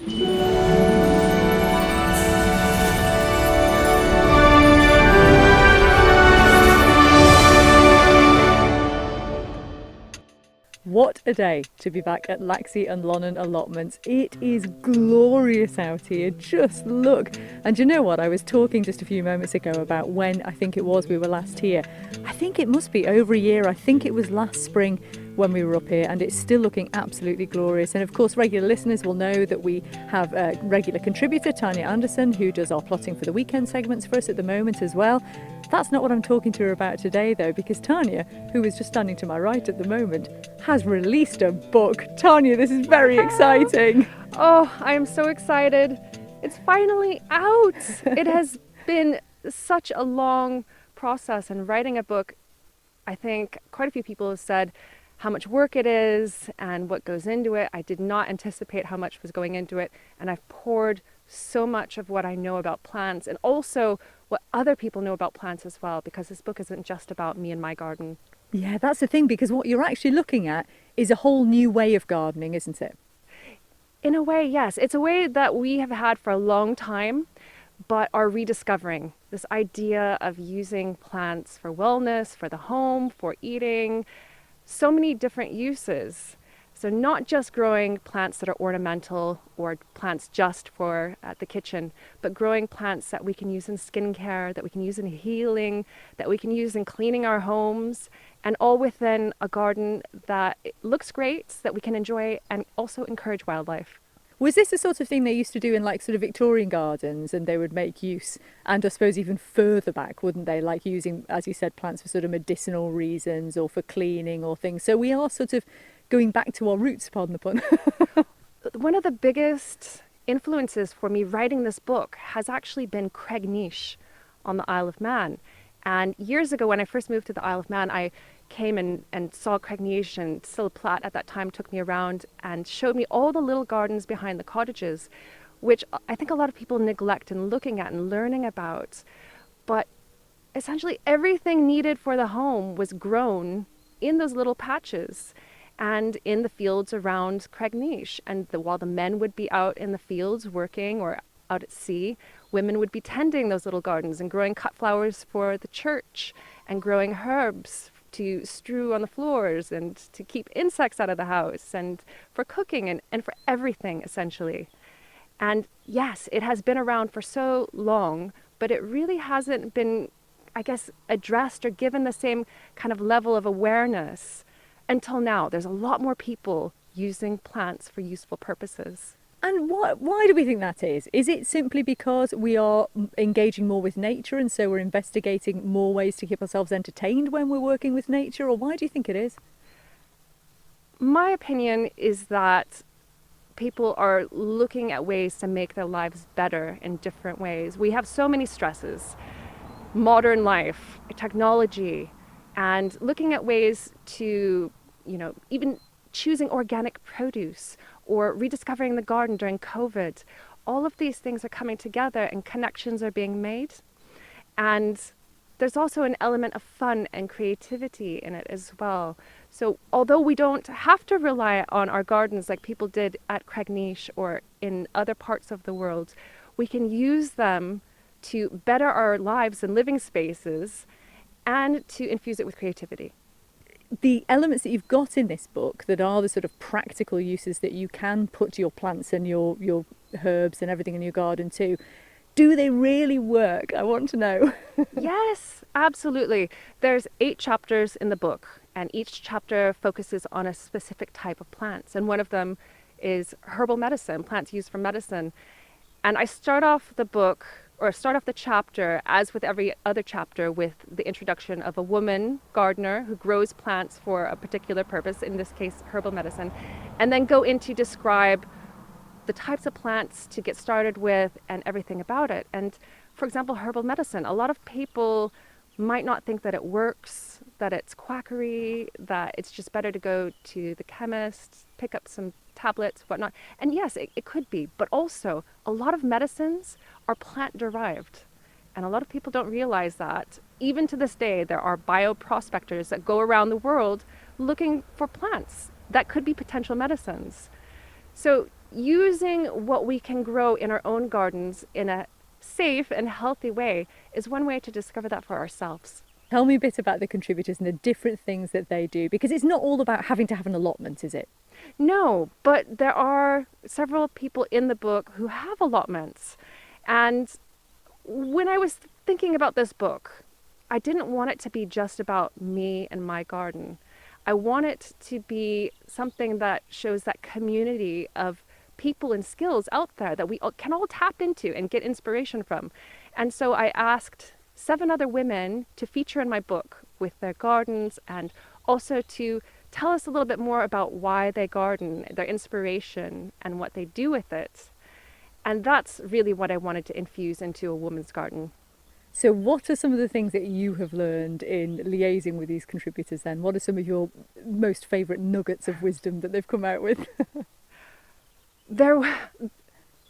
What a day to be back at Laxey and Allotments. It is glorious out here, just look. And you know what, I was talking just a few moments ago about when I think it was we were last here. I think it must be over a year. I think it was last spring when we were up here, and it's still looking absolutely glorious. And of course, regular listeners will know that we have a regular contributor, Tanya Anderson, who does our plotting for the weekend segments for us at the moment as well. That's not what I'm talking to her about today, though, because Tanya, who is just standing to my right at the moment, has released a book. Tanya, this is very exciting. Oh, I am so excited. It's finally out. It has been such a long process, and writing a book, I think quite a few people have said how much work it is and what goes into it. I did not anticipate how much was going into it, and I've poured so much of what I know about plants and also what other people know about plants as well, because this book isn't just about me and my garden. Yeah, that's the thing, because what you're actually looking at is a whole new way of gardening, isn't it? In a way, yes. It's a way that we have had for a long time, but are rediscovering. This idea of using plants for wellness, for the home, for eating, so many different uses. So not just growing plants that are ornamental or plants just for the kitchen, but growing plants that we can use in skincare, that we can use in healing, that we can use in cleaning our homes, and all within a garden that looks great, that we can enjoy and also encourage wildlife. Was this the sort of thing they used to do in like sort of Victorian gardens, and they would make use, and I suppose even further back, wouldn't they, like using, as you said, plants for sort of medicinal reasons or for cleaning or things? So we are sort of going back to our roots, pardon the pun. One of the biggest influences for me writing this book has actually been Cregneash on the Isle of Man. And years ago, when I first moved to the Isle of Man, I came and saw Cregneash, and Cilla Platt at that time took me around and showed me all the little gardens behind the cottages, which I think a lot of people neglect in looking at and learning about. But essentially everything needed for the home was grown in those little patches and in the fields around Cregneash. And while the men would be out in the fields working or out at sea, women would be tending those little gardens and growing cut flowers for the church and growing herbs to strew on the floors and to keep insects out of the house and for cooking and for everything, essentially. And yes, it has been around for so long, but it really hasn't been, I guess, addressed or given the same kind of level of awareness until now. There's a lot more people using plants for useful purposes. And why do we think that is? Is it simply because we are engaging more with nature, and so we're investigating more ways to keep ourselves entertained when we're working with nature, or why do you think it is? My opinion is that people are looking at ways to make their lives better in different ways. We have so many stresses, modern life, technology, and looking at ways to, even choosing organic produce or rediscovering the garden during COVID. All of these things are coming together and connections are being made. And there's also an element of fun and creativity in it as well. So although we don't have to rely on our gardens like people did at Cregneash or in other parts of the world, we can use them to better our lives and living spaces and to infuse it with creativity. The elements that you've got in this book that are the sort of practical uses that you can put to your plants and your herbs and everything in your garden too, do they really work? I want to know. Yes, absolutely. There's 8 chapters in the book, and each chapter focuses on a specific type of plants. And one of them is herbal medicine, plants used for medicine. And I start off the chapter, as with every other chapter, with the introduction of a woman gardener who grows plants for a particular purpose, in this case, herbal medicine, and then go into describe the types of plants to get started with and everything about it. And for example, herbal medicine, a lot of people might not think that it works, that it's quackery, that it's just better to go to the chemist, pick up some tablets, whatnot. And yes, it could be, but also a lot of medicines are plant derived. And a lot of people don't realize that. Even to this day, there are bioprospectors that go around the world looking for plants that could be potential medicines. So using what we can grow in our own gardens in a safe and healthy way is one way to discover that for ourselves. Tell me a bit about the contributors and the different things that they do, because it's not all about having to have an allotment, is it? No, but there are several people in the book who have allotments. And when I was thinking about this book, I didn't want it to be just about me and my garden. I want it to be something that shows that community of people and skills out there that we can all tap into and get inspiration from. And so I asked 7 other women to feature in my book with their gardens, and also to tell us a little bit more about why they garden, their inspiration, and what they do with it. And that's really what I wanted to infuse into a woman's garden. So what are some of the things that you have learned in liaising with these contributors then? What are some of your most favourite nuggets of wisdom that they've come out with?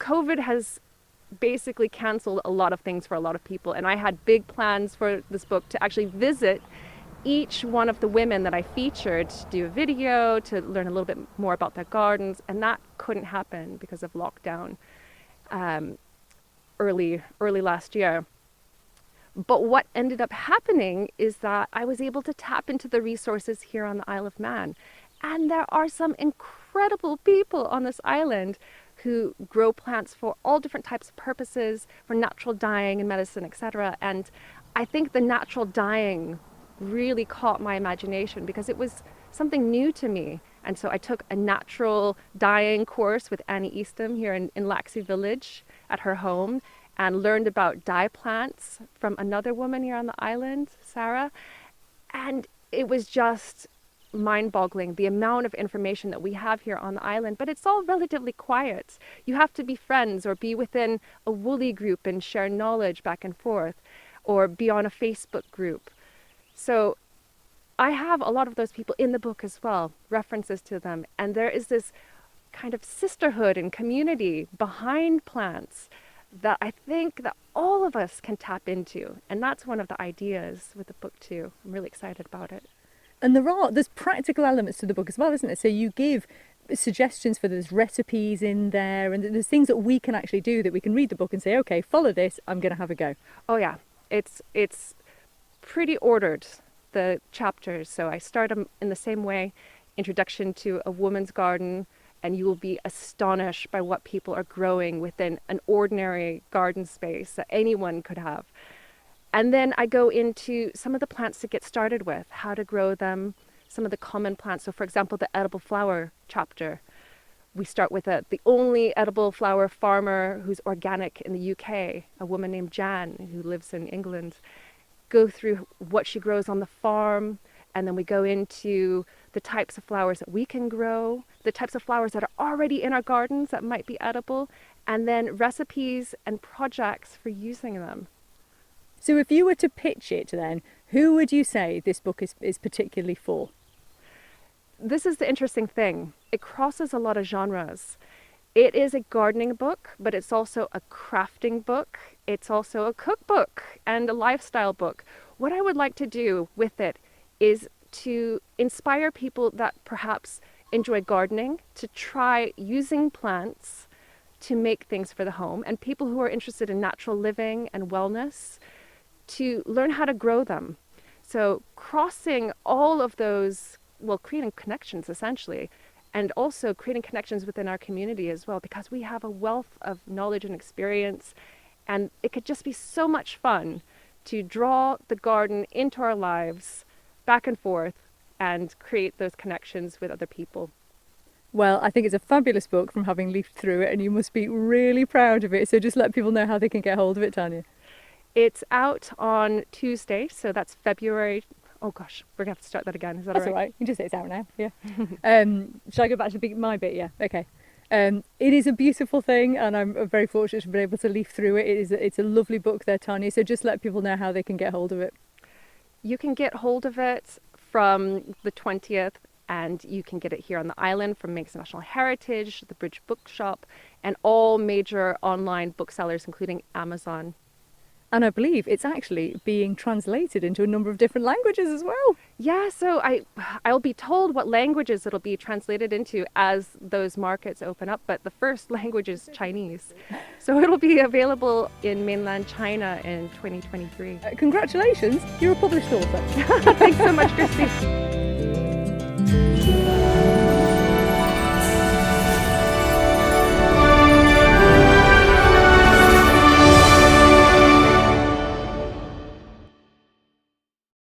COVID has basically canceled a lot of things for a lot of people, and I had big plans for this book to actually visit each one of the women that I featured, to do a video, to learn a little bit more about their gardens, and that couldn't happen because of lockdown early last year. But what ended up happening is that I was able to tap into the resources here on the Isle of Man. And there are some incredible people on this island who grow plants for all different types of purposes, for natural dyeing and medicine, etc. And I think the natural dyeing really caught my imagination because it was something new to me. And so I took a natural dyeing course with Annie Eastham here in Laxey Village at her home, and learned about dye plants from another woman here on the island, Sarah. And it was just mind-boggling, the amount of information that we have here on the island, but it's all relatively quiet. You have to be friends or be within a woolly group and share knowledge back and forth, or be on a Facebook group. So I have a lot of those people in the book as well, references to them, and there is this kind of sisterhood and community behind plants that I think that all of us can tap into, and that's one of the ideas with the book too. I'm really excited about it. And there's practical elements to the book as well, isn't there? So you give suggestions for there's recipes in there, and there's things that we can actually do, that we can read the book and say, okay, follow this, I'm going to have a go. Oh yeah, it's pretty ordered, the chapters. So I start them in the same way: introduction to a woman's garden, and you will be astonished by what people are growing within an ordinary garden space that anyone could have. And then I go into some of the plants to get started with, how to grow them, some of the common plants. So for example, the edible flower chapter, we start with the only edible flower farmer who's organic in the UK, a woman named Jan who lives in England. Go through what she grows on the farm, and then we go into the types of flowers that we can grow, the types of flowers that are already in our gardens that might be edible, and then recipes and projects for using them. So if you were to pitch it then, who would you say this book is particularly for? This is the interesting thing. It crosses a lot of genres. It is a gardening book, but it's also a crafting book. It's also a cookbook and a lifestyle book. What I would like to do with it is to inspire people that perhaps enjoy gardening to try using plants to make things for the home, and people who are interested in natural living and wellness to learn how to grow them. So crossing all of those, well, creating connections essentially, and also creating connections within our community as well, because we have a wealth of knowledge and experience, and it could just be so much fun to draw the garden into our lives back and forth and create those connections with other people. Well, I think it's a fabulous book from having leafed through it, and you must be really proud of it. So just let people know how they can get hold of it, Tanya. It's out on Tuesday, so that's February. Oh gosh, we're gonna have to start that again. Is that That's all right? You can just say it's out now. Yeah. Shall I go back to my bit? Yeah. Okay. It is a beautiful thing, and I'm very fortunate to be able to leaf through it. It's a lovely book there, Tanya. So just let people know how they can get hold of it. You can get hold of it from the 20th, and you can get it here on the island from Manx National Heritage, the Bridge Bookshop, and all major online booksellers, including Amazon. And I believe it's actually being translated into a number of different languages as well. Yeah, so I'll be told what languages it'll be translated into as those markets open up, but the first language is Chinese. So it'll be available in mainland China in 2023. Congratulations, you're a published author. Thanks so much, Christy.